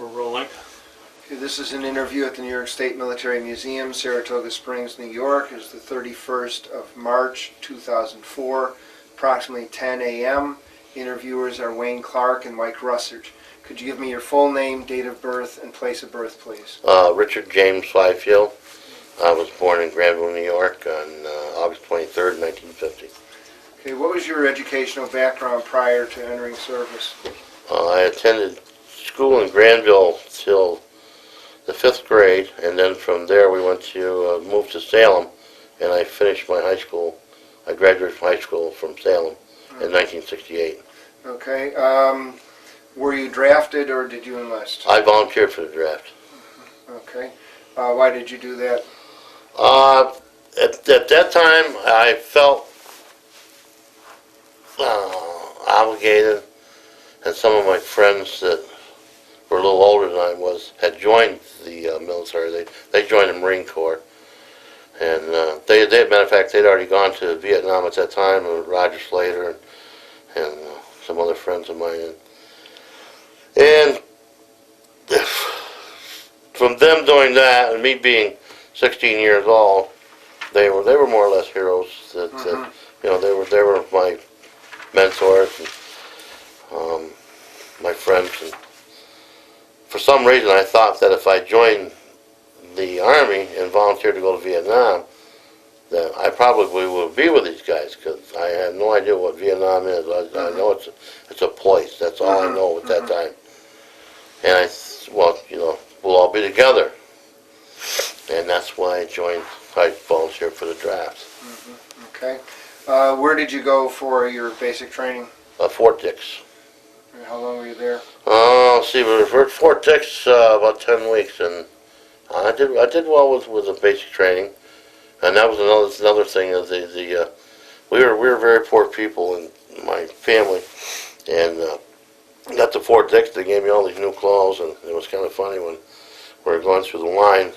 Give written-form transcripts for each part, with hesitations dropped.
We're rolling. Okay, this is an interview at the New York State Military Museum, Saratoga Springs, New York. It's the 31st of March, 2004, approximately 10 a.m. Interviewers are Wayne Clark and Mike Russert. Could you give me your full name, date of birth, and place of birth, please? Richard James Fifield. I was born in Granville, New York on August 23rd, 1950. Okay, what was your educational background prior to entering service? I attended school in Granville till the 5th grade, and then from there we went to move to Salem, and I finished my high school. I graduated from high school from Salem in 1968. Okay, were you drafted or did you enlist? I volunteered for the draft. Okay, why did you do that? At that time, I felt obligated, and some of my friends that were a little older than I was had joined the military. They joined the Marine Corps, and matter of fact, they'd already gone to Vietnam at that time. Roger Slater and some other friends of mine, and from them doing that and me being 16 years old, they were more or less heroes. That you know, they were my mentors and my friends. And for some reason, I thought that if I joined the Army and volunteered to go to Vietnam, that I probably would be with these guys, because I had no idea what Vietnam is. I know it's a place. That's all I know at that time. And well, you know, we'll all be together. And that's why I volunteered for the draft. Okay. Where did you go for your basic training? Fort Dix. How long were you there? Let's see, we were at Fort Dix about 10 weeks, and I did well with the basic training. And that was another thing. We were very poor people in my family, and got to Fort Dix. They gave me all these new clothes, and it was kind of funny when we were going through the line,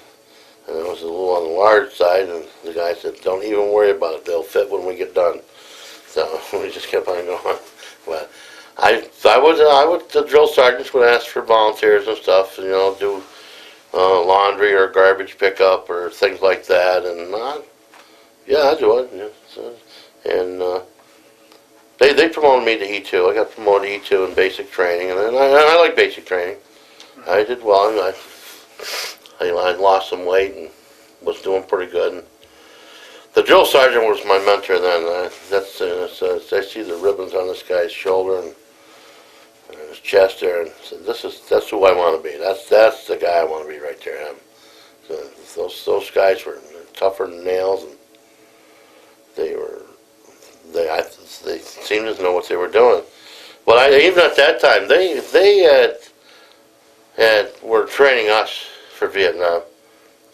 and it was a little on the large side, and the guy said, "Don't even worry about it. They'll fit when we get done." So we just kept on going. But the drill sergeants would ask for volunteers and stuff, you know, do laundry or garbage pickup or things like that, and yeah, I do it. Yeah. So, and they promoted me to E2. I got promoted to E2 in basic training, and then I like basic training. I did well. I lost some weight and was doing pretty good. And the drill sergeant was my mentor then. I see the ribbons on this guy's shoulder and his chest there, and said, "That's who I want to be. That's the guy I want to be right there." So those guys were tougher than nails, and they seemed to know what they were doing. But even at that time, they were training us for Vietnam.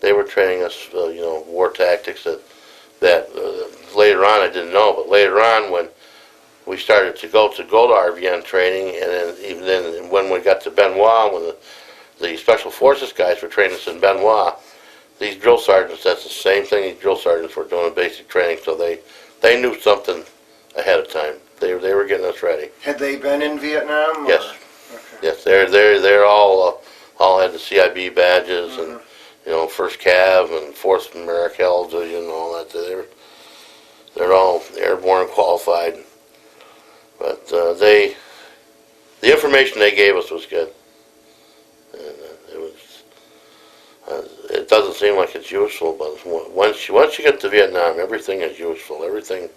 They were training us, you know, war tactics that later on I didn't know. But later on, when we started to go to Aviation training, and then even then when we got to Benoit, when the Special Forces guys were training us in Benoit, these drill sergeants, that's the same thing these drill sergeants were doing in basic training, so they knew something ahead of time. They were getting us ready. Had they been in Vietnam? Yes. Okay. Yes, they're all had the CIB badges, and you know, 1st Cav and 4th Maricel Division and all that. They're all Airborne qualified. But the information they gave us was good. And it doesn't seem like it's useful, but once you get to Vietnam, everything is useful. Everything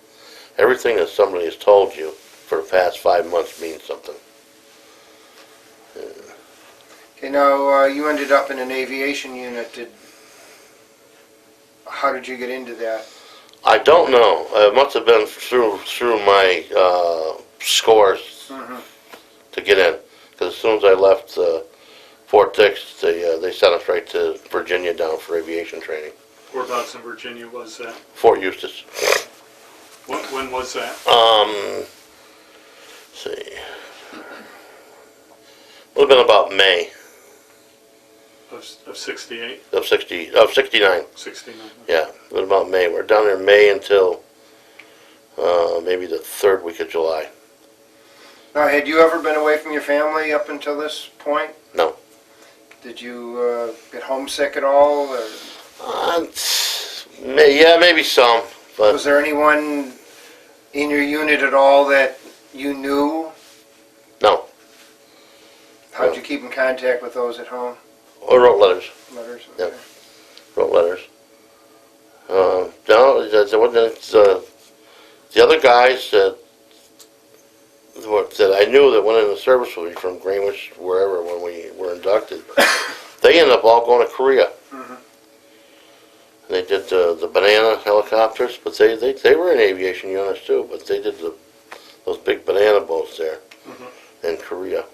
that somebody has told you for the past 5 months means something. Okay, now you ended up in an aviation unit. How did you get into that? I don't know. It must have been through my scores to get in. Because as soon as I left Fort Dix, they sent us right to Virginia down for aviation training. Whereabouts in Virginia was that? Fort Eustis. When was that? Let's see. Would have been about May Of 68? of 69. 69. Yeah, it was about May. We're down there May until maybe the 3rd week of July. Now, had you ever been away from your family up until this point? No. Did you get homesick at all? Or Yeah, maybe some, but was there anyone in your unit at all that you knew? no. How'd you keep in contact with those at home? I wrote letters. Letters? Yep. Okay. Wrote letters. No, the other guys that I knew that went in the service with me from Greenwich, wherever, when we were inducted, they ended up all going to Korea. Mhm. They did the banana helicopters, but they were in aviation units too, but they did those big banana boats there in Korea.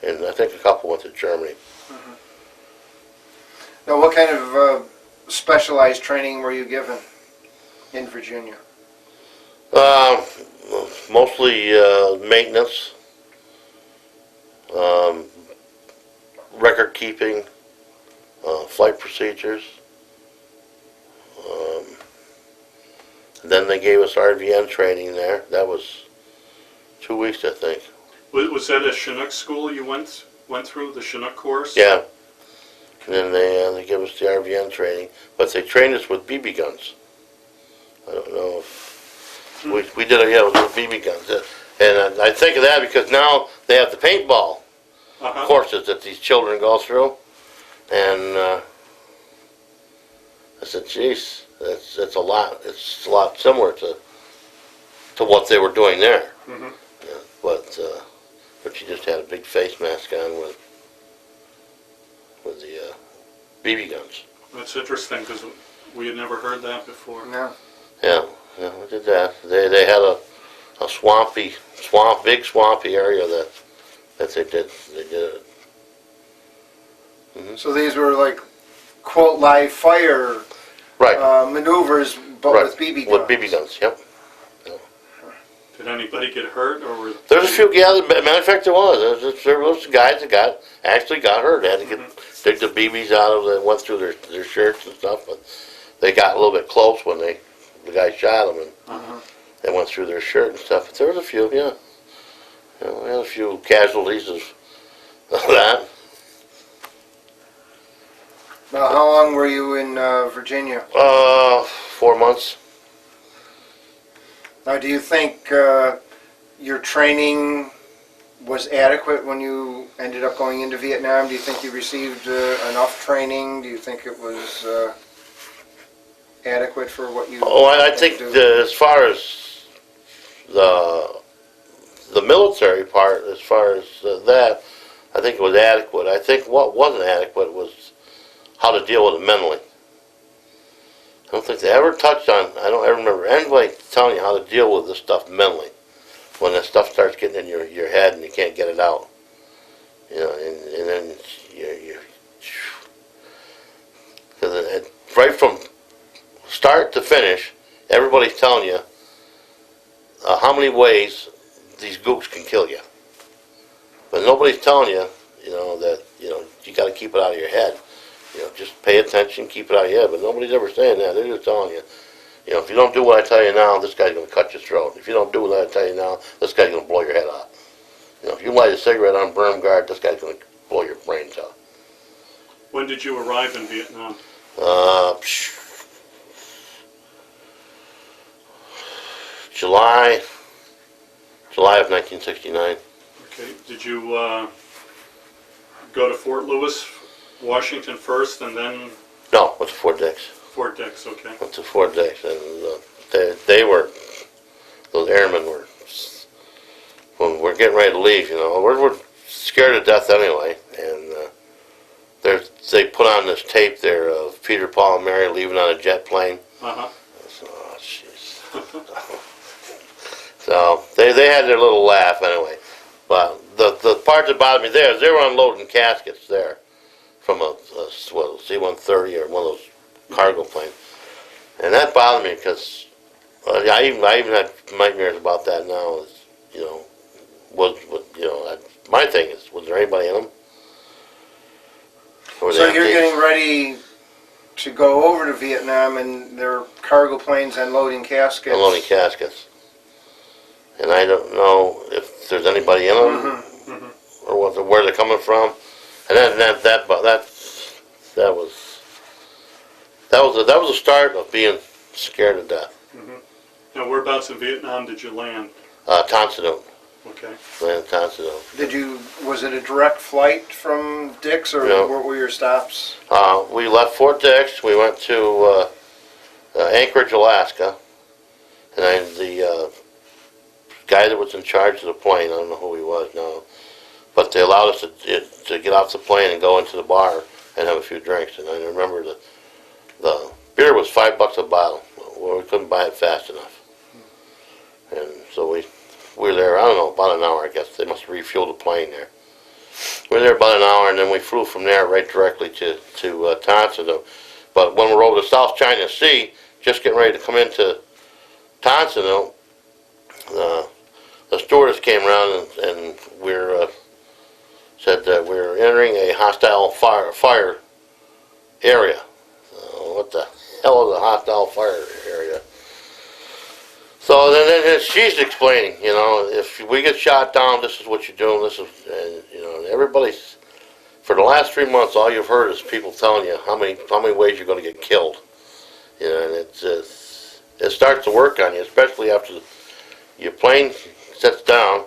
And I think a couple went to Germany. Now, what kind of specialized training were you given in Virginia? Mostly maintenance, record keeping, flight procedures. Then they gave us RVN training there. That was 2 weeks, I think. Was that a Chinook school you went through, the Chinook course? Yeah. And then they gave us the RVN training, but they trained us with BB guns. I don't know if we did it. Yeah, it was with BB guns, and I think of that because now they have the paintball courses that these children go through, and I said, "Geez, it's a lot. It's a lot similar to what they were doing there." Mm-hmm. Yeah, but you just had a big face mask on with the BB guns. That's interesting because we had never heard that before. No. Yeah, we did that. They had a big swampy area that they did it. Mm-hmm. So these were like, quote, live fire Right. maneuvers, but Right. with BB guns. With BB guns, yep. Did anybody get hurt, or were There's a few, yeah, matter of fact there was guys that actually got hurt. They had to dig the BBs out of them, went through their shirts and stuff, but they got a little bit close when the guy shot them, and they went through their shirt and stuff. But there was a few, yeah. We had a few casualties of that. Now, how long were you in Virginia? 4 months. Now, do you think your training was adequate when you ended up going into Vietnam? Do you think you received enough training? Do you think it was adequate for what you I had think to do? as far as the military part, as far as that, I think it was adequate. I think what wasn't adequate was how to deal with it mentally. I don't think they ever touched on, I don't ever remember anybody telling you how to deal with this stuff mentally. When that stuff starts getting in your head and you can't get it out. You know, and then cause right from start to finish, everybody's telling you how many ways these gooks can kill you. But nobody's telling you, that, you got to keep it out of your head. Just pay attention, keep it out of your head. But nobody's ever saying that. They're just telling you, if you don't do what I tell you now, this guy's going to cut your throat. If you don't do what I tell you now, this guy's going to blow your head off. If you light a cigarette on berm guard, this guy's going to blow your brains out. When did you arrive in Vietnam? July of 1969. Okay. Did you go to Fort Lewis, Washington first, and then No, went to Fort Dix. Fort Dix? Okay. Went to Fort Dix, and those airmen were, when we're getting ready to leave, we're scared to death anyway, and they put on this tape there of Peter, Paul, and Mary leaving on a jet plane. Uh-huh. Oh, jeez. So they had their little laugh anyway. But the part that bothered me there is they were unloading caskets there from a C-130 or one of those cargo planes. And that bothered me because I even had nightmares about that now. My thing is, was there anybody in them? So you're getting ready to go over to Vietnam, and there are cargo planes unloading caskets. Unloading caskets. And I don't know if there's anybody in them, or where they're coming from. And that was the start of being scared to death. Now, whereabouts in Vietnam did you land? Tonsillo. Okay. Landed Tonsillo. Was it a direct flight from Dix, or No. what were your stops? We left Fort Dix. We went to Anchorage, Alaska, and the guy that was in charge of the plane, I don't know who he was now, but they allowed us to get off the plane and go into the bar and have a few drinks. And I remember the beer was $5 a bottle. Well, we couldn't buy it fast enough, and so we were there, I don't know, about an hour, I guess. They must have refueled the plane there. We were there about an hour, and then we flew from there right directly to Tonsillo. But when we were over the South China Sea, just getting ready to come into Tonsillo, the stewardess came around and said that we're entering a hostile fire area. What the hell is a hostile fire area? So then she's explaining, if we get shot down, this is what you're doing. This is, and everybody's, for the last 3 months, all you've heard is people telling you how many ways you're going to get killed. And it starts to work on you, especially after your plane sets down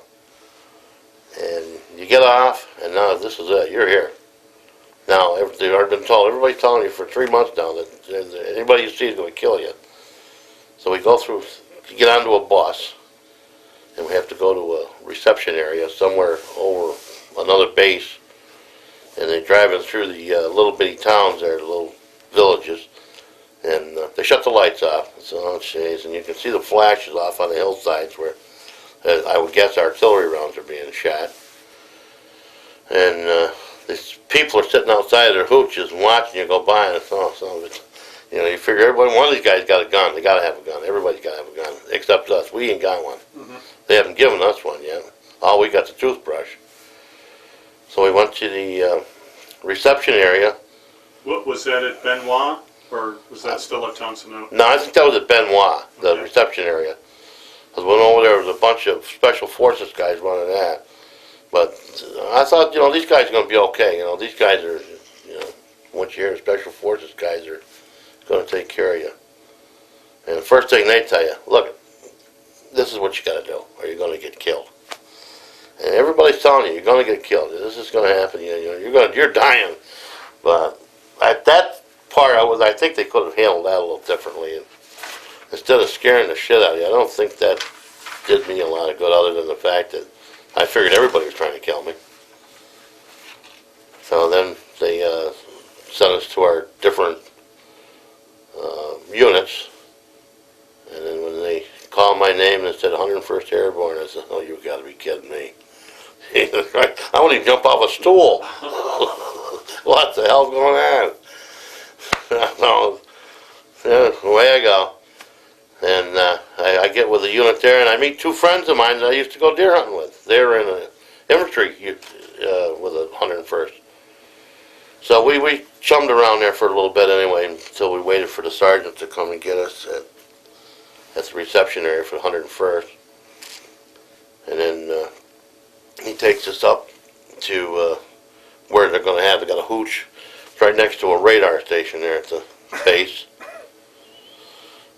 and you get off, and now this is it. You're here. Now, they've already been told, everybody's telling you for 3 months now that anybody you see is going to kill you. So we go through, get onto a bus, and we have to go to a reception area somewhere over another base, and they're driving through the little bitty towns there, the little villages, and they shut the lights off. So, oh, jeez, and you can see the flashes off on the hillsides where I would guess artillery rounds are being shot. And these people are sitting outside of their hooches and watching you go by, and it's, you figure everybody, one of these guys got a gun. They got to have a gun. Everybody's got to have a gun, except us. We ain't got one. They haven't given us one yet. All we got's a toothbrush. So we went to the reception area. What was that at Benoit, or was that still at Tonsillo? No, I think that was at Benoit, the Okay. reception area. Because when over there was a bunch of special forces guys running that. But I thought, these guys are going to be okay. These guys are, once you hear the special forces guys are going to take care of you. And the first thing they tell you, look, this is what you got to do, or you're going to get killed. And everybody's telling you, you're going to get killed. This is going to happen. You're dying. But at that part, I think they could have handled that a little differently. And instead of scaring the shit out of you, I don't think that did me a lot of good, other than the fact that I figured everybody was trying to kill me. So then they sent us to our different units, and then when they called my name and it said 101st Airborne, I said, oh, you got to be kidding me. I wouldn't even jump off a stool. What the hell's going on? So, away I go. And I get with the unit there, and I meet two friends of mine that I used to go deer hunting with. They're in an infantry with the 101st. So we chummed around there for a little bit anyway, until we waited for the sergeant to come and get us at the reception area for the 101st. And then he takes us up to where they got a hooch. It's right next to a radar station there at the base.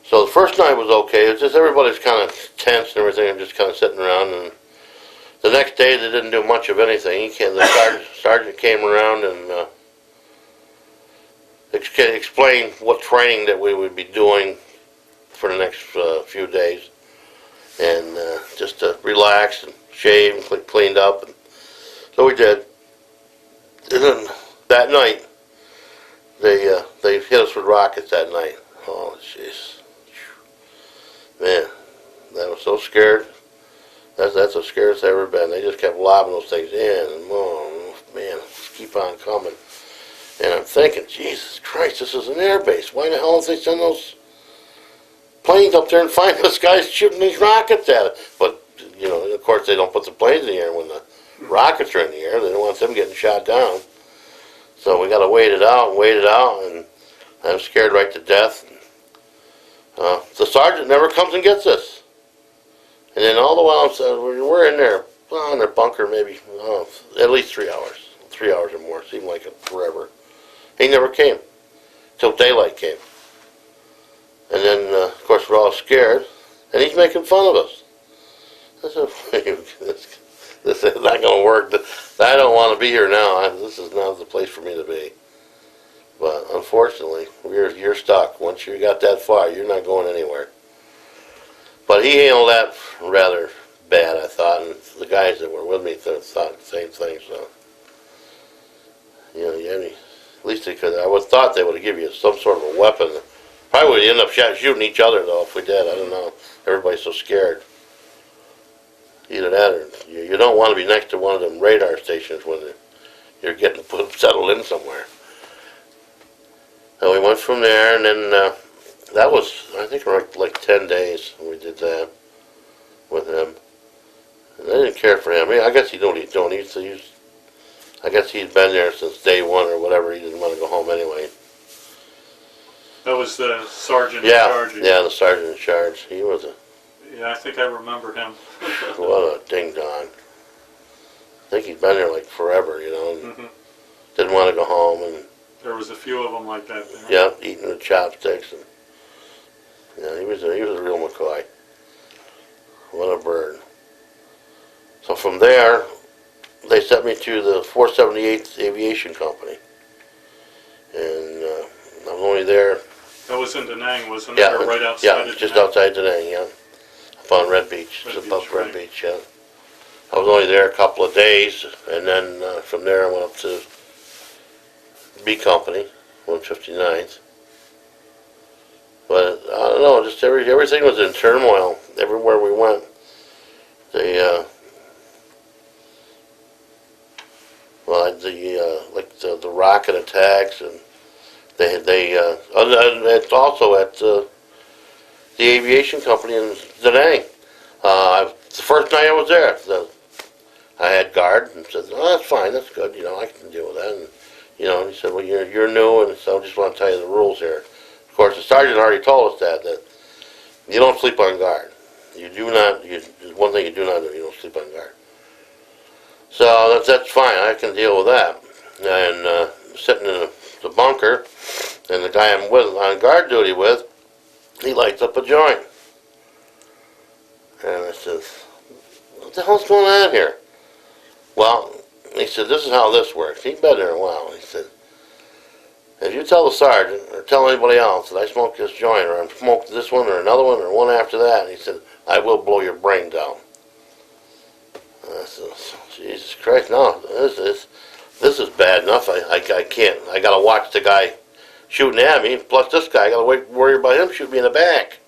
So the first night was okay. It was just everybody's kind of tense and everything, and just kind of sitting around. And the next day they didn't do much of anything. The sergeant came around and explained what training that we would be doing for the next few days, and just to relax and shave and get cleaned up. And so we did. And then that night they hit us with rockets that night. Oh, jeez. Man, I was so scared. That's the scariest I've ever been. They just kept lobbing those things in, and oh, man, just keep on coming. And I'm thinking, Jesus Christ, this is an air base. Why the hell did they send those planes up there and find those guys shooting these rockets at it? But, of course, they don't put the planes in the air when the rockets are in the air. They don't want them getting shot down. So we got to wait it out, and I'm scared right to death. The sergeant never comes and gets us. And then all the while, we're in there, in their bunker maybe at least 3 hours. 3 hours or more. It seemed like it forever. He never came till daylight came. And then, of course, we're all scared, and he's making fun of us. I said, this is not going to work. I don't want to be here now. This is not the place for me to be. But unfortunately, you're stuck. Once you got that far, you're not going anywhere. But he handled that rather bad, I thought, and the guys that were with me thought the same thing. So, at least they could. I would have thought they would have given you some sort of a weapon. Probably would end up shooting each other though if we did. I don't know. Everybody's so scared. Either that, or you don't want to be next to one of them radar stations when you're getting settled in somewhere. So we went from there, and then that was, I think, like 10 days when we did that with him. And I didn't care for him. I guess he knew what he's doing. I guess he'd been there since day one or whatever. He didn't want to go home anyway. That was the sergeant in Yeah, charge. yeah, the sergeant in charge. He was Yeah, I think I remember him. what a ding-dong. I think he'd been there like forever, and didn't want to go home, and There was a few of them like that there. yeah, eating the chopsticks, and yeah, he was a real McCoy. What a bird. So from there, they sent me to the 478th Aviation Company, and I was only there. That was in Danang, wasn't it? Yeah, Or right outside yeah, of just Danang? outside Danang, yeah, up on Red Beach, Red just Beach, above Red right. Beach, yeah. I was only there a couple of days, and then from there I went up to B Company, 159th. But I don't know, just everything was in turmoil everywhere we went. They like the rocket attacks, and it's also at the aviation company in Danang. The first night I was there, I had guard and said, "Oh, that's fine, that's good. I can deal with that." And he said, "Well, you're new, and so I just want to tell you the rules here." Of course, the sergeant already told us that you don't sleep on guard. You do not. One thing you do not do. You don't sleep on guard. So that's fine. I can deal with that. And sitting in the bunker, and the guy I'm with on guard duty with, he lights up a joint. And I said, "What the hell's going on here?" Well, he said, "This is how this works." He'd been there a while. He said, "If you tell the sergeant or tell anybody else that I smoked this joint, or I smoked this one or another one or one after that," he said, "I will blow your brain down." And I said, "Jesus Christ, no, this is bad enough. I can't. I got to watch the guy shooting at me. Plus this guy, I got to worry about him shooting me in the back."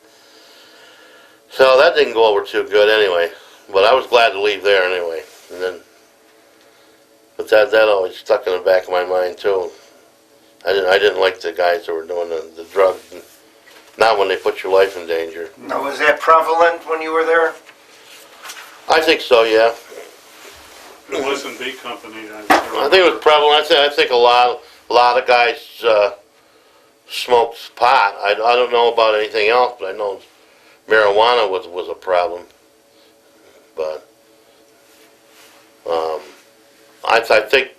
So that didn't go over too good anyway. But I was glad to leave there anyway. And then, but that always stuck in the back of my mind too. I didn't like the guys that were doing the drugs. Not when they put your life in danger. Now, was that prevalent when you were there? I think so, yeah. It wasn't B Company. I think it was prevalent. I think a lot of guys smoked pot. I don't know about anything else, but I know marijuana was a problem. But I think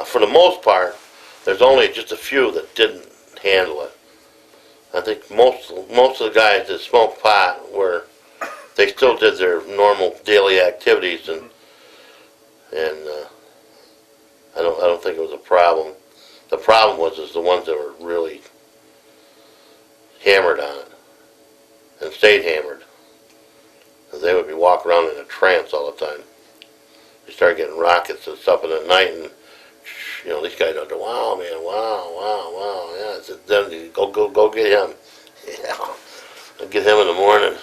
for the most part, there's only just a few that didn't handle it. I think most of the guys that smoked pot they still did their normal daily activities, and I don't think it was a problem. The problem was the ones that were really hammered on it and stayed hammered. They would be walking around in a trance all the time. They started getting rockets and stuff in the night, and these guys are, "Wow, man, wow, yeah." I said, "Then go get him." Yeah, I'll get him in the morning.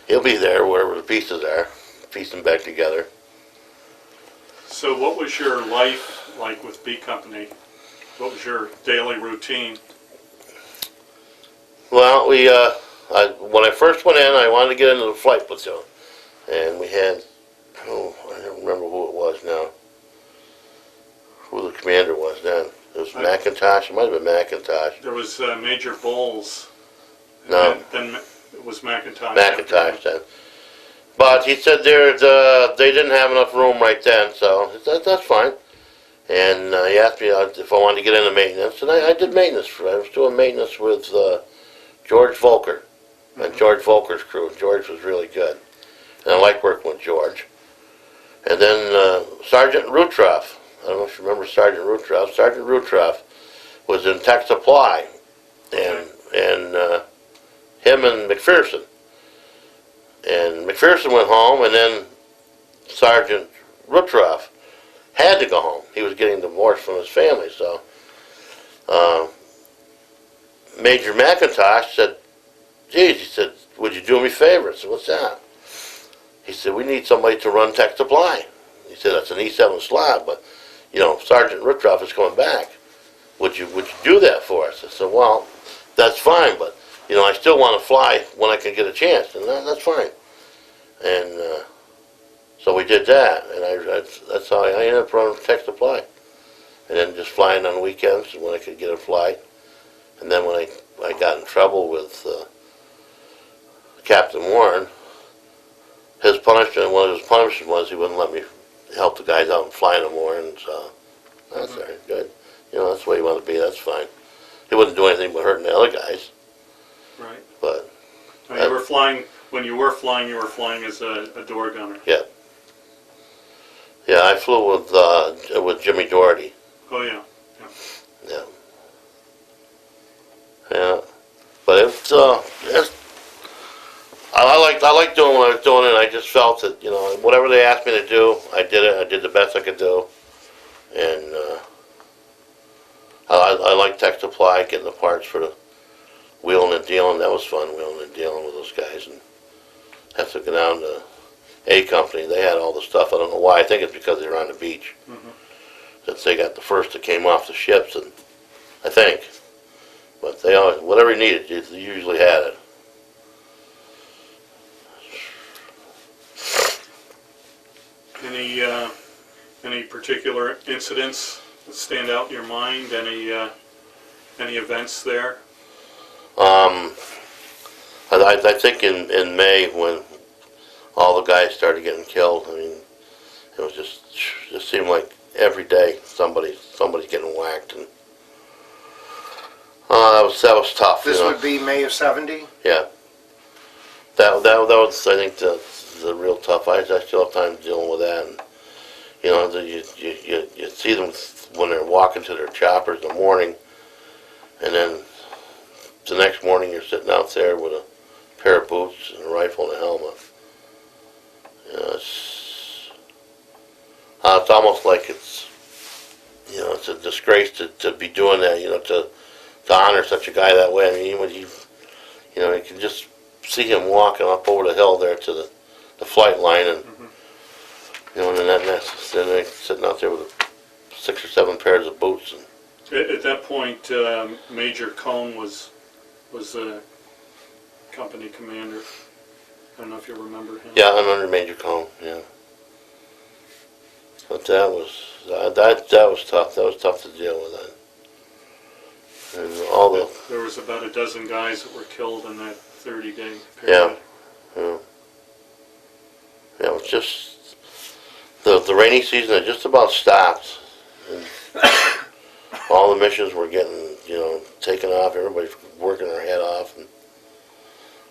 He'll be there wherever the pieces are, piece them back together. So what was your life like with B Company? What was your daily routine? Well, when I first went in, I wanted to get into the flight platoon, and we had, I don't remember who it was now, who the commander was then. It was McIntosh. It might have been McIntosh. There was Major Bowles. No. Then it was McIntosh. McIntosh then. But he said they didn't have enough room right then, so that's fine. And he asked me if I wanted to get into maintenance, and I did maintenance. I was doing maintenance with George Volker and George Volker's crew. George was really good, and I liked working with George. And then Sergeant Rutroff. I don't know if you remember Sergeant Rutroff. Sergeant Rutroff was in tech supply, and him and McPherson. And McPherson went home, and then Sergeant Rutroff had to go home. He was getting divorced from his family, so Major McIntosh said, geez, he said, would you do me a favor? I said, what's that? He said, we need somebody to run tech supply. He said, that's an E-7 slab, but, you know, Sergeant Rutroff is coming back. Would you do that for us? I said, well, that's fine, but, you know, I still want to fly when I can get a chance, and that's fine. And so we did that, and that's how I ended up running tech supply. And then just flying on weekends when I could get a flight. And then when I got in trouble with Captain Warren, his punishment, one of his punishments was he wouldn't let me help the guys out and fly no more, and so that's all right, good. You know, that's the way you want to be, that's fine. He wouldn't do anything but hurting the other guys. Right. But When you were flying as a door gunner. yeah. Yeah, I flew with Jimmy Doherty. Oh yeah. Yeah. Yeah. But I liked doing what I was doing, and I just felt that, you know, whatever they asked me to do, I did it. I did the best I could do. And I liked tech supply, getting the parts for the wheeling and dealing. That was fun, wheeling and dealing with those guys. And I have to go down to A Company. They had all the stuff. I don't know why. I think it's because they were on the beach. Since they got the first that came off the ships, and I think. But they always, whatever you needed, you usually had it. Any particular incidents that stand out in your mind? Any events there? I think in May when all the guys started getting killed, I mean, it was just seemed like every day somebody's getting whacked, and that was tough. This you know? would be May of '70? Yeah. That was, I think, the real tough. I still have time dealing with that. And, you know, you see them when they're walking to their choppers in the morning, and then the next morning you're sitting out there with a pair of boots and a rifle and a helmet. You know, it's almost like it's a disgrace to be doing that. You know, to honor such a guy that way. I mean, when you can just see him walking up over the hill there to the flight line, and you know, and then they're sitting out there with 6 or 7 pairs of boots. And At that point, Major Cohn was the company commander. I don't know if you remember him. yeah, I'm under Major Cohn. Yeah, but that was tough. That was tough to deal with that. And all the There was about a dozen guys that were killed in that 30-day period. yeah. Yeah, it was just the rainy season had just about stopped. And all the missions were getting, you know, taken off. Everybody's working their head off, and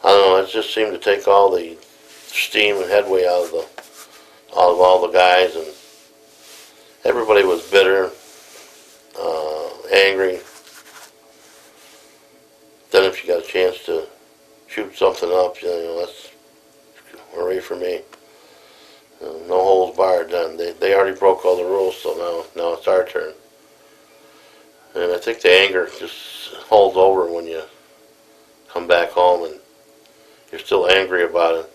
I don't know. It just seemed to take all the steam and headway out of all the guys, and everybody was bitter, angry. Then if you got a chance to shoot something up, you know, that's hooray for me. No holds barred then. They already broke all the rules, so now it's our turn. And I think the anger just holds over when you come back home and you're still angry about it.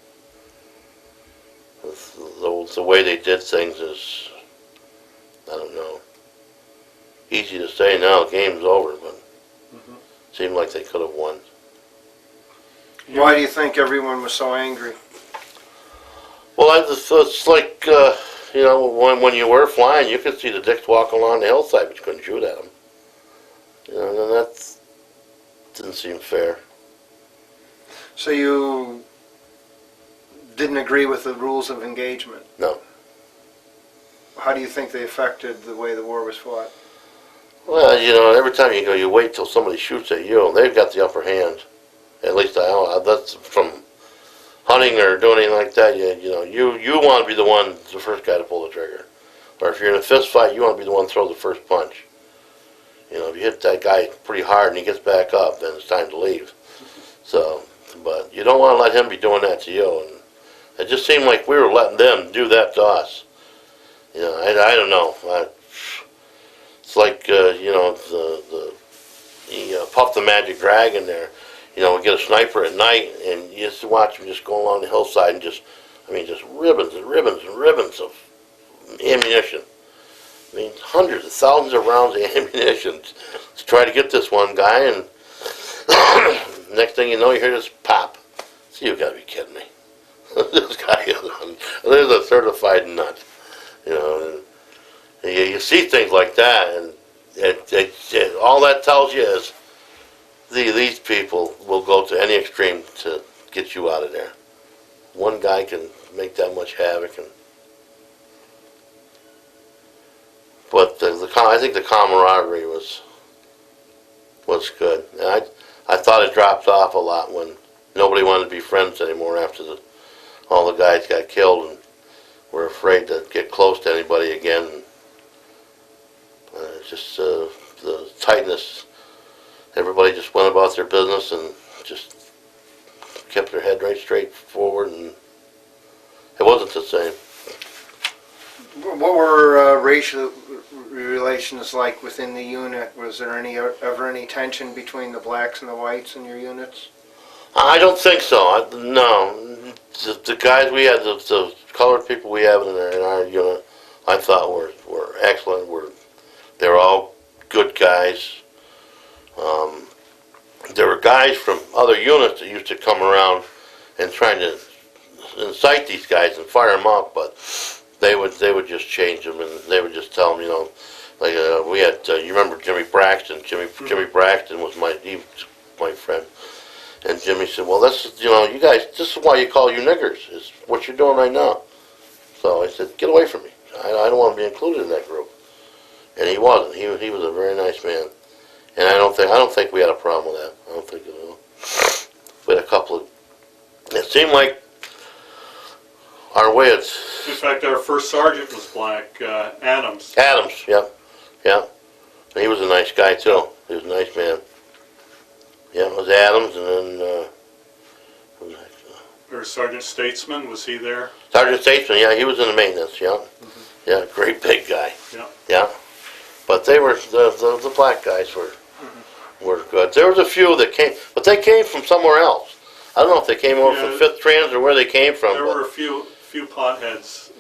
The way they did things is, I don't know, easy to say now, game's over, but it seemed like they could have won. Why do you think everyone was so angry? Well, it's like, you know, when you were flying, you could see the dicks walking along the hillside, but you couldn't shoot at them. You know, and that didn't seem fair. So you didn't agree with the rules of engagement? No. how do you think they affected the way the war was fought? Well, you know, every time you go, you wait till somebody shoots at you, and they've got the upper hand. At least that's from hunting or doing anything like that. You want to be the first guy to pull the trigger. Or if you're in a fist fight, you want to be the one to throw the first punch. You know, if you hit that guy pretty hard and he gets back up, then it's time to leave. So, but you don't want to let him be doing that to you. And it just seemed like we were letting them do that to us. You know, I don't know. It's like, you know, the Puff the Magic Dragon there. You know, we get a sniper at night, and you just watch him just go along the hillside and just ribbons and ribbons and ribbons of ammunition. I mean, hundreds of thousands of rounds of ammunition to try to get this one guy, and next thing you know, you hear this pop. So you gotta be kidding me. This guy is a certified nut. You know, and you see things like that, and all that tells you is these people will go to any extreme to get you out of there. One guy can make that much havoc, but I think the camaraderie was good. And I thought it dropped off a lot when nobody wanted to be friends anymore after all the guys got killed and were afraid to get close to anybody again. Just the tightness. Everybody just went about their business and just kept their head right straight forward, and it wasn't the same. What were racial relations like within the unit? Was there ever any tension between the blacks and the whites in your units? I don't think so. No. The guys we had, the colored people we have in our unit, I thought were excellent. They were all good guys. There were guys from other units that used to come around and trying to incite these guys and fire them up, but they would just change them, and they would just tell them, you know, like we had, you remember Jimmy Braxton? Jimmy Braxton was my friend, and Jimmy said, well, you guys, this is why you call you niggers, is what you're doing right now. So I said, get away from me. I don't want to be included in that group. And he wasn't. He was a very nice man. And I don't think we had a problem with that. I don't think at all. We had a couple of. It seemed like our way. In fact, our first sergeant was black, Adams. Adams, yeah. He was a nice guy too. He was a nice man. Yeah, it was Adams, and then. Or Sergeant Statesman, was he there? Sergeant Statesman, yeah, he was in the maintenance. Yeah, yeah, great big guy. Yeah. But they were the black guys were good. There was a few that came, but they came from somewhere else. I don't know if they came over from 5th Trans or where they came from. There were a few potheads.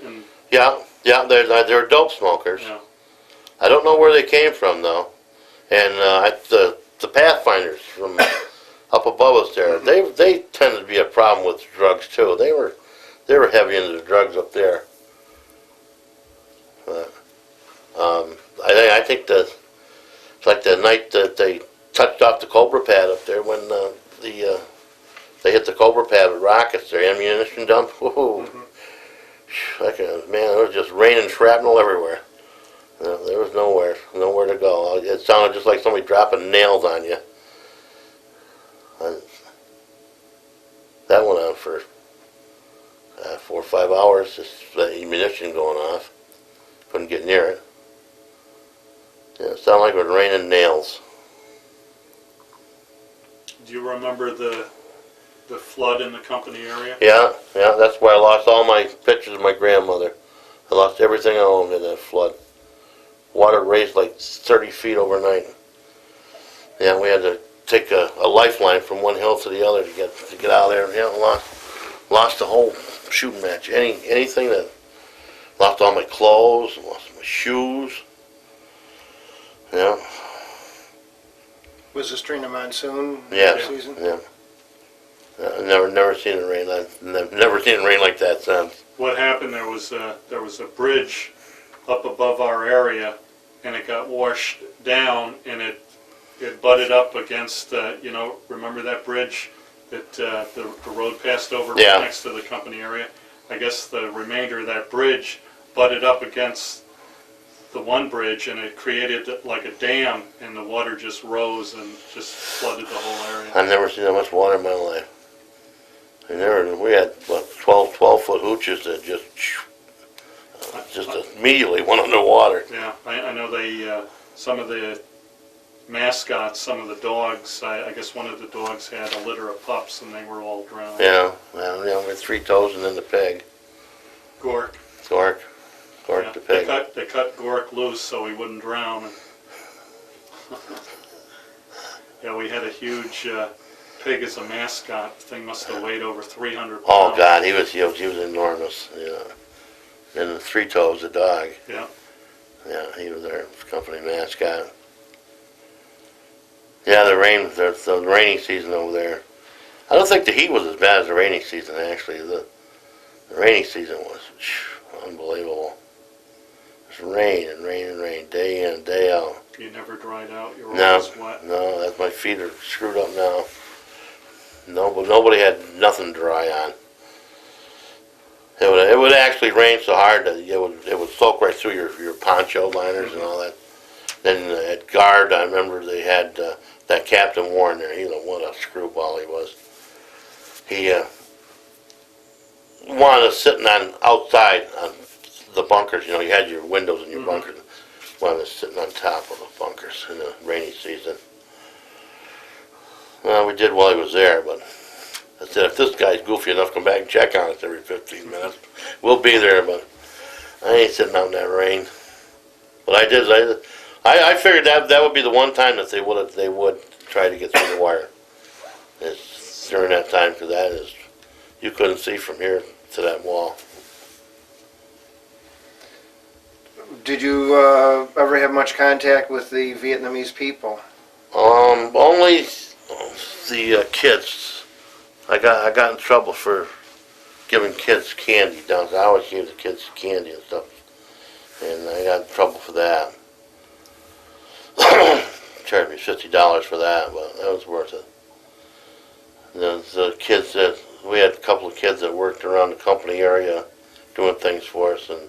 Yeah, they were dope smokers. Yeah. I don't know where they came from though. And the Pathfinders from up above us there, they tended to be a problem with drugs too. They were heavy into the drugs up there. I think it's like the night that they touched off the Cobra pad up there when they hit the Cobra pad with rockets, their ammunition dump. Whoa. Man, it was just raining shrapnel everywhere. There was nowhere to go. It sounded just like somebody dropping nails on you. That went on for 4 or 5 hours, just the ammunition going off. Couldn't get near it. Yeah, it sounded like it was raining nails. Do you remember the flood in the company area? Yeah, that's where I lost all my pictures of my grandmother. I lost everything I owned in that flood. Water raised like 30 feet overnight. Yeah, we had to take a lifeline from one hill to the other to get out of there. Yeah, lost the whole shooting match. Anything that lost all my clothes, lost my shoes. Yeah. Was this during the monsoon season? Yeah. I've never seen it rain. I've never seen it rain like that since. What happened? There was a bridge up above our area, and it got washed down, and it butted up against. Remember that bridge that the road passed over right next to the company area? I guess the remainder of that bridge butted up against the one bridge, and it created like a dam, and the water just rose and just flooded the whole area. I've never seen that much water in my life. And we had, what, 12-foot hooches that just immediately went underwater. Yeah, I know they, some of the mascots, some of the dogs, I guess one of the dogs had a litter of pups and they were all drowned. Yeah, well, with 3 toes and then the pig. Gork. Gork the pig. They cut Gork loose so he wouldn't drown. Yeah, we had a huge pig as a mascot. The thing must have weighed over 300 pounds. Oh God, he was enormous. Yeah. And the 3 toes, the dog. Yeah. Yeah, he was our company mascot. Yeah, the rainy season over there. I don't think the heat was as bad as the rainy season, actually. The rainy season was unbelievable. Just rain and rain and rain, day in and day out. You never dried out, you were No, always wet. no, that's, my feet are screwed up now. Nobody had nothing dry on. It would actually rain so hard that it would soak right through your poncho liners and all that. Then at guard, I remember they had that Captain Warren there. What a screwball he was. He wanted us sitting outside on the bunkers. You had your windows in your bunkers. Wanted us sitting on top of the bunkers in the rainy season. Well, we did while he was there, but I said, if this guy's goofy enough, come back and check on us every 15 minutes. We'll be there, but I ain't sitting out in that rain. But I figured that would be the one time that they would try to get through the wire. It's during that time, because you couldn't see from here to that wall. Did you ever have much contact with the Vietnamese people? Only the kids. I got in trouble for giving kids candy down. I always gave the kids candy and stuff, and I got in trouble for that. Charged me $50 for that, but that was worth it. The kids we had a couple of kids that worked around the company area doing things for us, and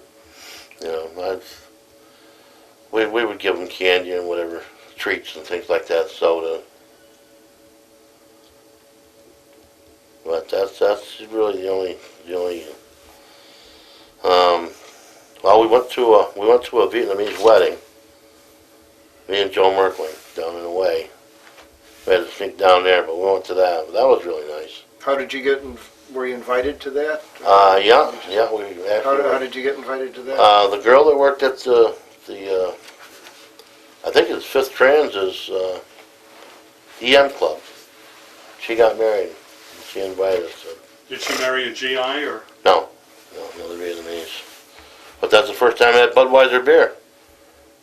we would give them candy and whatever, treats and things like that, soda. But that's really the only. Well, we went to a Vietnamese wedding. Me and Joe Merkling down in Hawaii. We had to sneak down there, but we went to that. But that was really nice. How did you were you invited to that? Yeah. We actually. How did you get invited to that? The girl that worked at the I think it's 5th Trans's EM club. She got married. She invited us. Did she marry a GI or? No, another Vietnamese. But that's the first time I had Budweiser beer.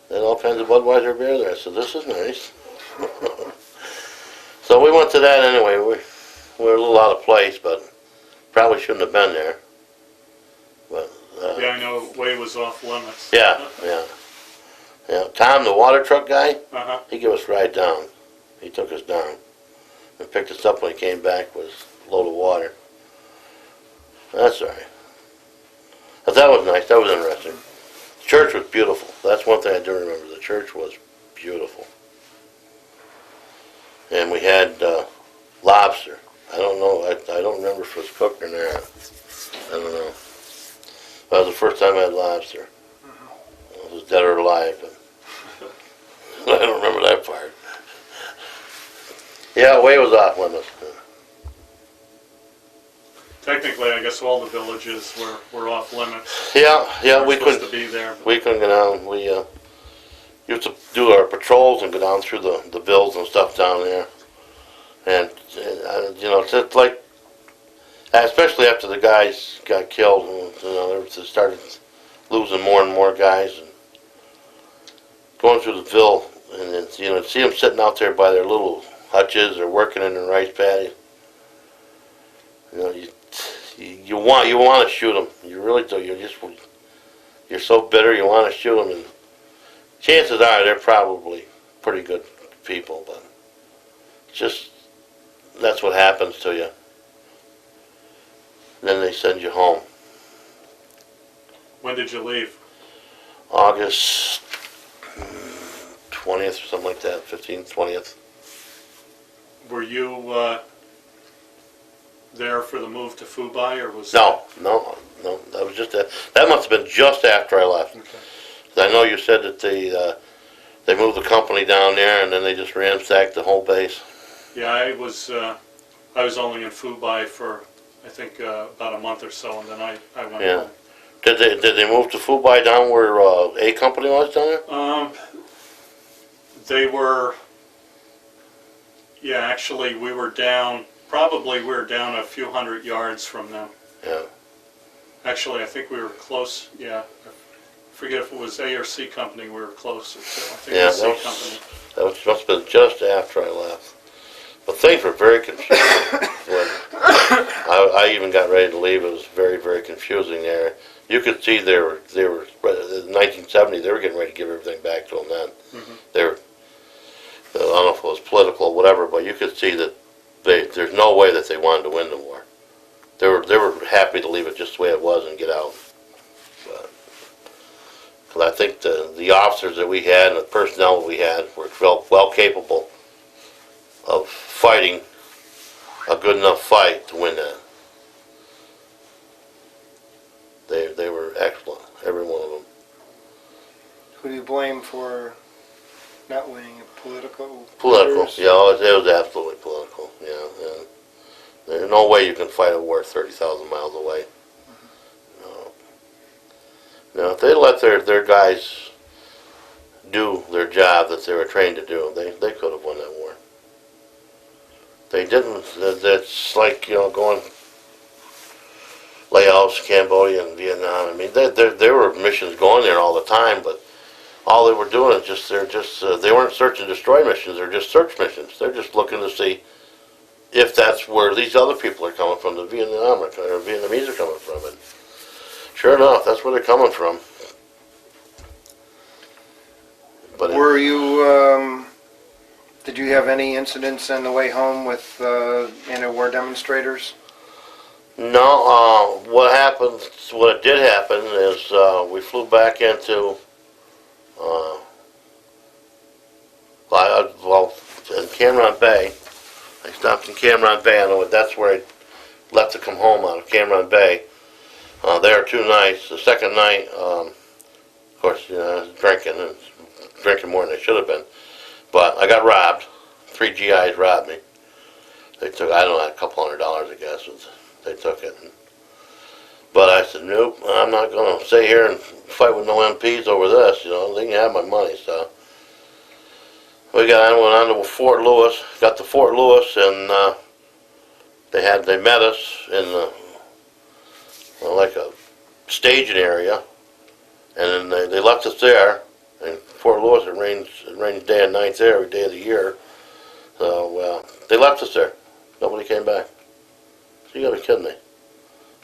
They had all kinds of Budweiser beer there. I said, this is nice. So we went to that anyway. We were a little out of place, but probably shouldn't have been there. But Yeah, I know Way was off limits. Yeah. Tom, the water truck guy, Uh-huh. he gave us a ride down. He took us down and picked us up when he came back with a load of water. That's all right. But that was nice. That was interesting. The church was beautiful. That's one thing I do remember. The church was beautiful. And we had lobster. I don't know. I don't remember if it was cooked or not. I don't know. That was the first time I had lobster. It was dead or alive. But I don't remember that part. Yeah, Way was off limits. Technically, I guess all the villages were off limits. Yeah, we Supposed couldn't. to be there. We couldn't go down. We used to do our patrols and go down through the bills and stuff down there. And it's like, especially after the guys got killed, they started losing more and more guys, and going through the Ville, and then, see them sitting out there by their little hutches or working in the rice paddy. You want to shoot them. You really do. You're so bitter. You want to shoot them, and chances are they're probably pretty good people, but just that's what happens to you. Then they send you home. When did you leave? August 20th or something like that, 15th, 20th. Were you there for the move to Phu Bai, or was No, that was just that must have been just after I left. Okay. I know you said that they moved the company down there and then they just ransacked the whole base. Yeah, I was only in Phu Bai for, I think, about a month or so, and then I went Yeah. home. Did they move to Phu Bai down where A company was down there? They were, yeah, actually we were down a few hundred yards from them. Yeah. Actually, I think we were close, yeah. I forget if it was A or C company we were closer to. I think it was C company. That must have been just after I left. But things were very confusing. When I even got ready to leave, it was very, very confusing there. You could see they were in 1970, they were getting ready to give everything back to them then. Mm-hmm. They were, I don't know if it was political or whatever, but you could see that there's no way that they wanted to win the war. They were happy to leave it just the way it was and get out. But I think the officers that we had and the personnel that we had were well capable of fighting a good enough fight to win that. They were excellent, every one of them. Who do you blame for not winning? Political? Political, leaders? yeah, it was absolutely political, yeah. And there's no way you can fight a war 30,000 miles away. No, if they let their guys do their job that they were trained to do, they could have won that war. They didn't. That's like, going Laos, Cambodia, and Vietnam. I mean, there were missions going there all the time, but all they were doing is they weren't search and destroy missions. They're just search missions. They're just looking to see if that's where these other people are coming from, the Vietnamese are coming from. And sure enough, that's where they're coming from. But Were you, did you have any incidents on the way home with anti-war demonstrators? No, what did happen is we flew back into, in Cameron Bay. I stopped in Cameron Bay. I know that's where I left to come home out of Cameron Bay. There 2 nights. The second night, of course, I was drinking more than I should have been. But I got robbed. 3 GIs robbed me. They took, I don't know, a couple $100, I guess. They took it. But I said, nope, I'm not going to stay here and fight with no MPs over this. They can have my money. So went on to Fort Lewis. Got to Fort Lewis, and they met us in like a staging area, and then they left us there. In Fort Lewis, it rains day and night there every day of the year. So they left us there. Nobody came back. So you gotta be kidding me.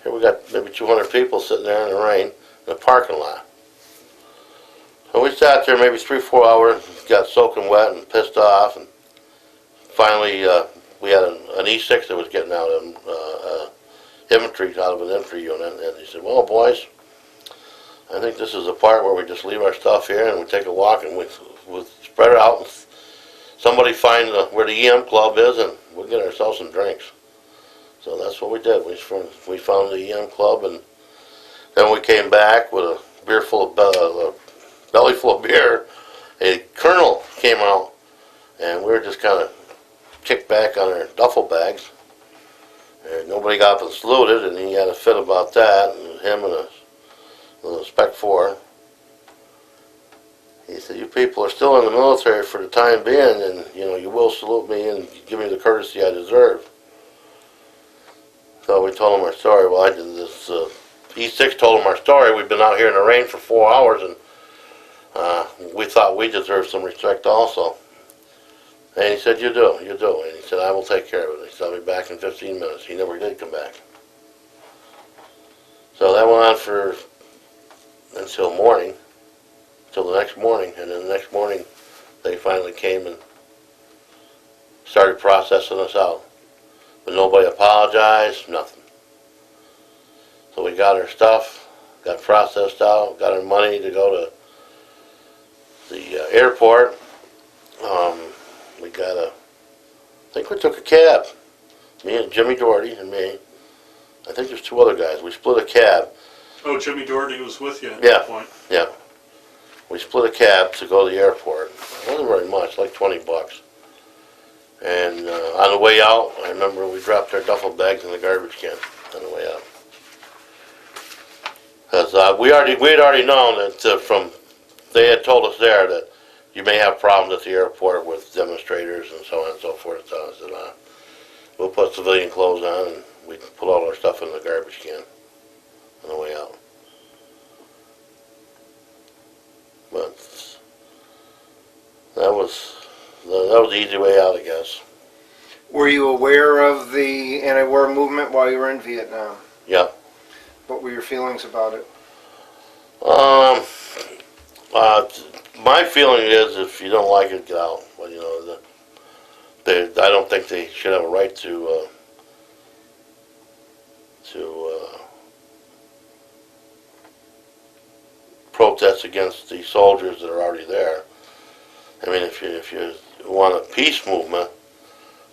Here we got maybe 200 people sitting there in the rain in a parking lot. So we sat there maybe 3-4 hours, got soaking wet and pissed off, and finally we had an E6 that was getting out of infantry, out of an infantry unit, and he said, well, boys, I think this is the part where we just leave our stuff here and we take a walk and we'll spread it out and somebody find where the EM club is and we'll get ourselves some drinks. So that's what we did. We found the EM club, and then we came back with a belly full of beer. A colonel came out, and we were just kind of kicked back on our duffel bags. And nobody got up and saluted, and he had a fit about that, and him and a Spec 4. He said, you people are still in the military for the time being, and you will salute me and give me the courtesy I deserve. So we told him our story. Well, I did this. E6 told him our story. We've been out here in the rain for 4 hours, and we thought we deserved some respect also. And he said, you do. And he said, I will take care of it. He said, I'll be back in 15 minutes. He never did come back. So that went on until morning, until the next morning. And then the next morning, they finally came and started processing us out. But nobody apologized, nothing. So we got our stuff, got processed out, got our money to go to the airport, We got I think we took a cab. Me and Jimmy Doherty and me. I think there's two other guys. We split a cab. Oh, Jimmy Doherty was with you at Yeah. that point. Yeah. We split a cab to go to the airport. It wasn't very much, like $20. And on the way out, I remember we dropped our duffel bags in the garbage can on the way out. Because we had already known that they had told us there that you may have problems at the airport with demonstrators and so on and so forth. So I said, we'll put civilian clothes on and we put all our stuff in the garbage can on the way out. But that was the easy way out, I guess. Were you aware of the anti-war movement while you were in Vietnam? Yeah. What were your feelings about it? My feeling is if you don't like it, get out. But you know, I don't think they should have a right to protest against the soldiers that are already there. I mean, if you want a peace movement,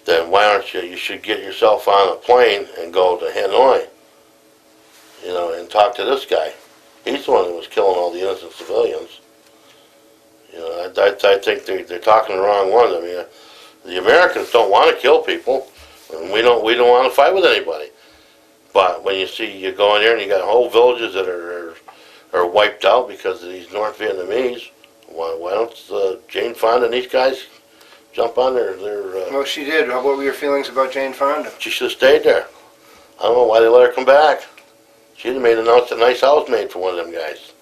then why aren't you? You should get yourself on a plane and go to Hanoi, you know, and talk to this guy. He's the one who was killing all the innocent civilians. You know, I think they're talking the wrong ones. I mean, the Americans don't want to kill people, and we don't want to fight with anybody. But when you go in there and you got whole villages that are wiped out because of these North Vietnamese, why don't Jane Fonda and these guys jump on their Well, she did. What were your feelings about Jane Fonda? she should have stayed there. I don't know why they let her come back. She'd have made a nice house made for one of them guys.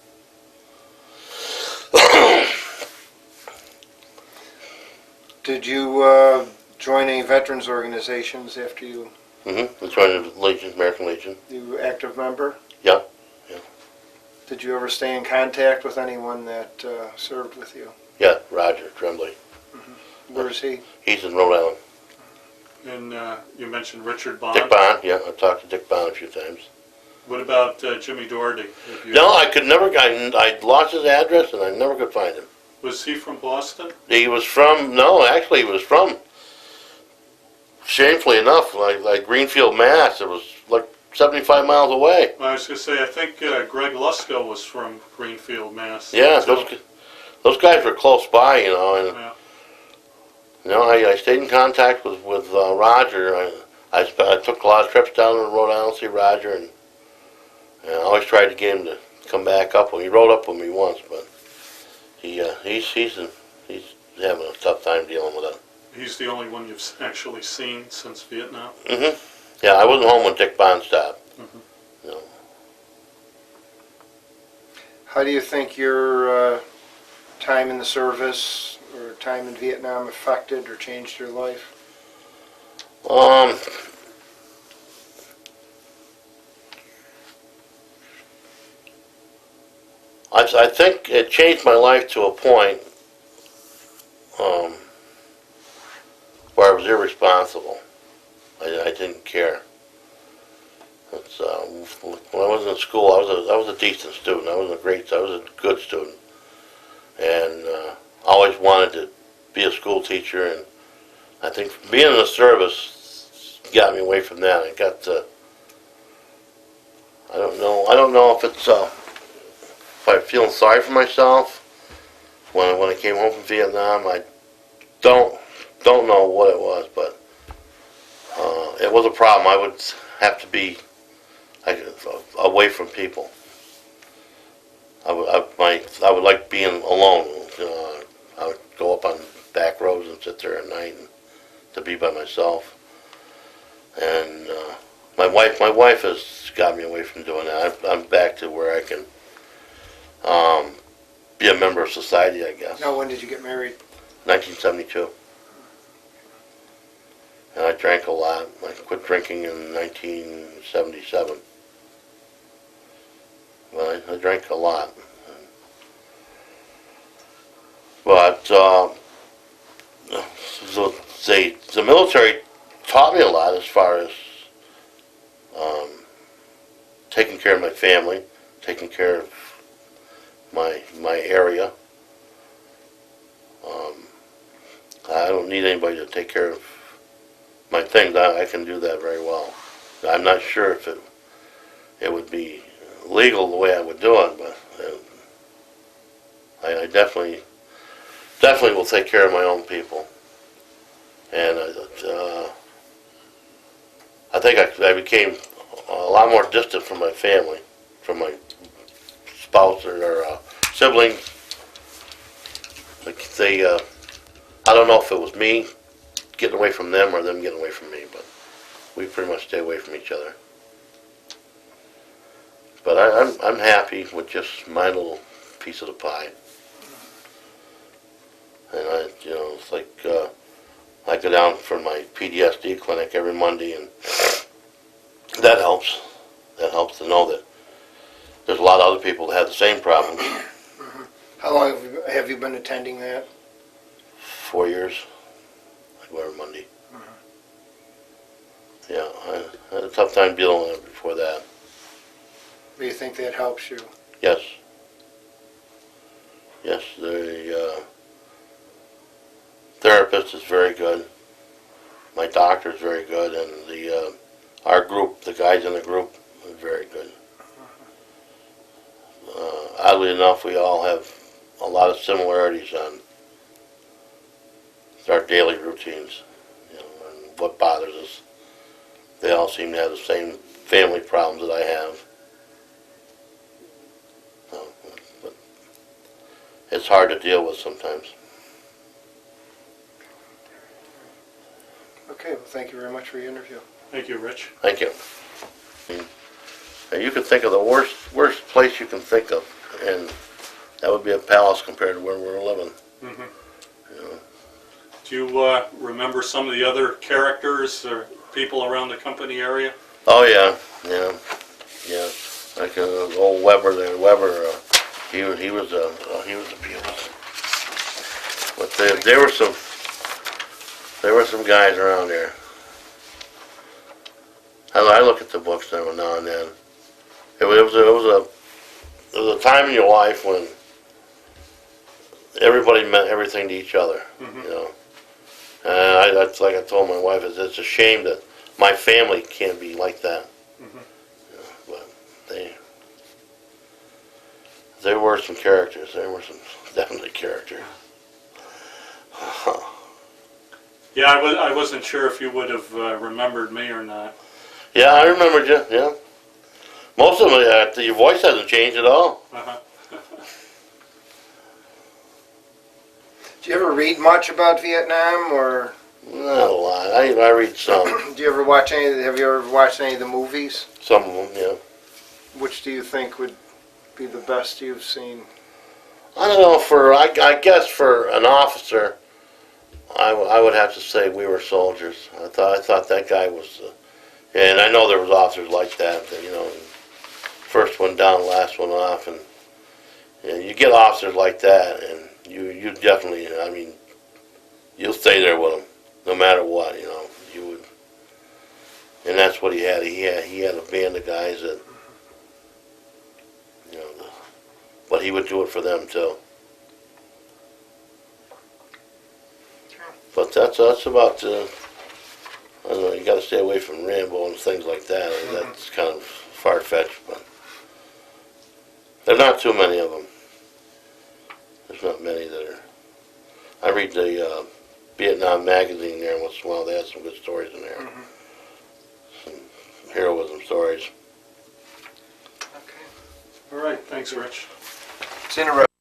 Did you join any veterans organizations after you Mm-hmm. I joined the Legion, American Legion. were active member? Yeah. Did you ever stay in contact with anyone that served with you? Yeah, Roger, Trembly. Where is he? He's in Rhode Island. And you mentioned Richard Bond. Dick Bond, yeah, I talked to Dick Bond a few times. What about Jimmy Doherty? Have you- No, I lost his address and I never could find him. Was he from Boston? He was from, actually he was from, shamefully enough, like Greenfield, Mass. It was like 75 miles away. I was going to say, I think Greg Lusko was from Greenfield, Mass. Yeah, So, those guys were close by, you know, and yeah. you know, I stayed in contact with Roger. I took a lot of trips down to Rhode Island to see Roger, and I always tried to get him to come back up. He rode up with me once, but he's having a tough time dealing with it. He's the only one you've actually seen since Vietnam. Mm-hmm. Yeah, I wasn't home when Dick Bond stopped. Mm-hmm. No. How do you think your time in the service or time in Vietnam affected or changed your life? I think it changed my life to a point where I was irresponsible. I didn't care. It's, when I was in school, I was a decent student. I was a good student, and always wanted to be a school teacher. And I think being in the service got me away from that. I got I don't know if it's if I'm feeling sorry for myself when I came home from Vietnam. I don't know what it was, but it was a problem. I would have to be away from people. I would like being alone. I would go up on back roads and sit there at night and to be by myself. And my wife has got me away from doing that. I'm back to where I can be a member of society, I guess. Now, when did you get married? 1972. And I drank a lot. I quit drinking in 1977. Well, I drank a lot. But the military taught me a lot as far as taking care of my family, taking care of my area. need anybody to take care of my things, I can do that very well. I'm not sure if it would be legal the way I would do it, but I definitely will take care of my own people. And I think I became a lot more distant from my family, from my spouse or siblings. Like I don't know if it was me getting away from them or them getting away from me, but we pretty much stay away from each other. But I'm happy with just my little piece of the pie. And it's like I go down for my PTSD clinic every Monday, and that helps. That helps to know that there's a lot of other people that have the same problems. How long have you been attending that? 4 years. I go every Monday. Yeah, I had a tough time dealing with it before that. Do you think that helps you? Yes. Yes, the therapist is very good. My doctor is very good, and our group, the guys in the group, are very good. Oddly enough, we all have a lot of similarities on our daily routines, and what bothers us. They all seem to have the same family problems that I have. But it's hard to deal with sometimes. Okay, well, thank you very much for your interview. Thank you, Rich. Thank you. You could think of the worst place you can think of, and that would be a palace compared to where we're living. Mm-hmm. You know. Do you remember some of the other characters or people around the company area? Oh yeah. Like old Weber there. Weber, he was a beauty. But there were some guys around there. I look at the books every now and then. It was a time in your life when everybody meant everything to each other. Mm-hmm. And that's like I told my wife, it's a shame that my family can't be like that. Mm-hmm. But there were some characters. There were some definitely characters. Yeah, I wasn't sure if you would have remembered me or not. Yeah, I remembered you. Yeah, most of them. Your voice hasn't changed at all. Uh-huh. Do you ever read much about Vietnam, or Not a lot. I read some. do you ever watch any? Have you ever watched any of the movies? Some of them, yeah. Which do you think would be the best you've seen? I don't know. I guess for an officer, I would have to say We Were Soldiers. I thought that guy was, and I know there was officers like that. First one down, last one off, and you get officers like that, and you definitely, I mean, you'll stay there with them no matter what. You would, and that's what he had. He had a band of guys that, but he would do it for them too. But that's about, I don't know, you got to stay away from Rambo and things like that. That's kind of far-fetched, but there are not too many of them. There's not many that are. I read the Vietnam magazine there once in a while. They had some good stories in there. Some heroism stories. Okay. All right, thanks, Rich. It's interesting.